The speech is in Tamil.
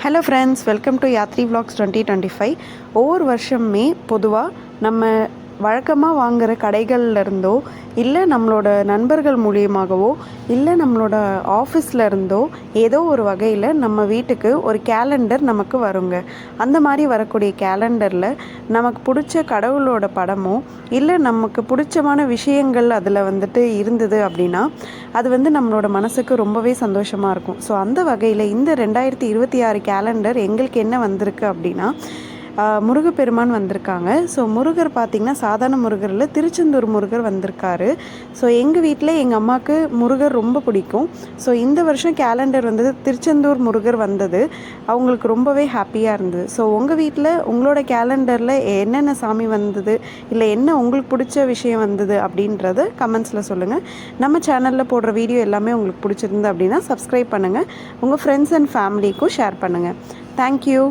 Hello friends, welcome to Yatri vlogs 2025. ஒவ்வொரு வருஷமே பொதுவாக நம்ம வழக்கமாக வாங்குகிற கடைகள்ல இருந்தோ இல்லை நம்மளோட நண்பர்கள் மூலியமாகவோ இல்லை நம்மளோட ஆஃபீஸில் இருந்தோ ஏதோ ஒரு வகையில் நம்ம வீட்டுக்கு ஒரு கேலண்டர் நமக்கு வருங்க. அந்த மாதிரி வரக்கூடிய கேலண்டரில் நமக்கு பிடிச்ச கடவுளோட படமோ இல்லை நமக்கு பிடிச்சமான விஷயங்கள் அதில் இருந்தது அப்படின்னா அது நம்மளோட மனசுக்கு ரொம்பவே சந்தோஷமாக இருக்கும். ஸோ அந்த வகையில் இந்த 2026 கேலண்டர் எங்களுக்கு என்ன வந்திருக்கு அப்படின்னா, முருகப்பெருமான் வந்திருக்காங்க. ஸோ முருகர் பார்த்திங்கன்னா சாதாரண முருகர் இல்லை, திருச்செந்தூர் முருகர் வந்திருக்காரு. ஸோ எங்கள் வீட்டில் எங்கள் அம்மாவுக்கு முருகர் ரொம்ப பிடிக்கும். ஸோ இந்த வருஷம் கேலண்டர் திருச்செந்தூர் முருகர் வந்தது அவங்களுக்கு ரொம்பவே ஹாப்பியாக இருந்தது. ஸோ உங்கள் வீட்டில் உங்களோட கேலண்டரில் என்னென்ன சாமி வந்தது, இல்லை என்ன உங்களுக்கு பிடிச்ச விஷயம் வந்தது அப்படின்றத கமெண்ட்ஸில் சொல்லுங்கள். நம்ம சேனலில் போடுற வீடியோ எல்லாமே உங்களுக்கு பிடிச்சிருந்து அப்படின்னா சப்ஸ்கிரைப் பண்ணுங்கள். உங்கள் ஃப்ரெண்ட்ஸ் அண்ட் ஃபேமிலிக்கும் ஷேர் பண்ணுங்கள். தேங்க்யூ.